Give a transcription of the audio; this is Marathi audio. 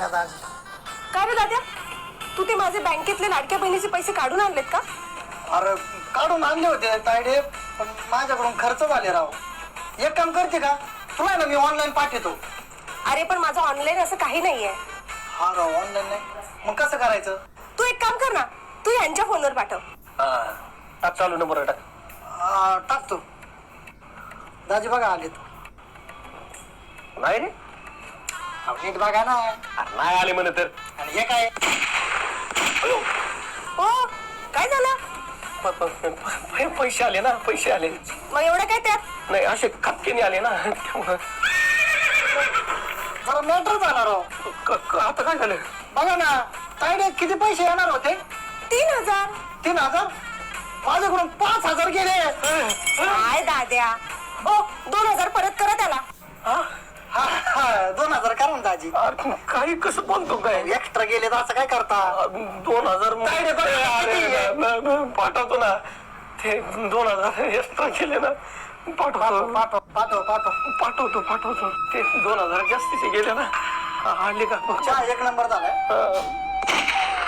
घ्या दाजी. काय रे दाद्या, तू ते माझे बँकेतले लाडक्या बहिणीचे पैसे काढून आणलेत का? अरे काढून आणले होते तायडे, पण माझ्याकडून खर्च झाले राव. एक काम करते का, तुला ना मी ऑनलाईन पाठवतो. अरे पण माझं ऑनलाईन असं काही नाहीये. हा राव, ऑनलाईन नाही मग कसं करायचं? तू एक काम कर ना, तू यांच्या फोनवर पाठव. हा चालू नंबर टाक. टाकतो. दाजी बघा आलेत. नाही रे, नीट बघा ना. नाही आले म्हणे तर. आणि हे काय? हो, काय झालं? पैसे आले ना, पैसे आले. मग एवढं काय त्यात? नाही असे खपकेने आले ना त्यामुळं. जरा मॅटर झाला राव. आता काय झालं? बघा ना तायडे, किती पैसे येणार होते? 3000. 3000? माझ्याकडून 5000 गेले. काय दाद्या, हो 2000 परत करा त्याला. हा 2000 करा ना दाजी. काही कसं बोलतो काय? एक्स्ट्रा गेले तर असं काय करता? 2000 काय रे बरं? पाठवतो ना. ते 2000 एक्स्ट्रा केले ना, पाठवतो पाठवतो. ते 2000 जास्तीचे गेले ना. आले का? चहा एक नंबर झालाय.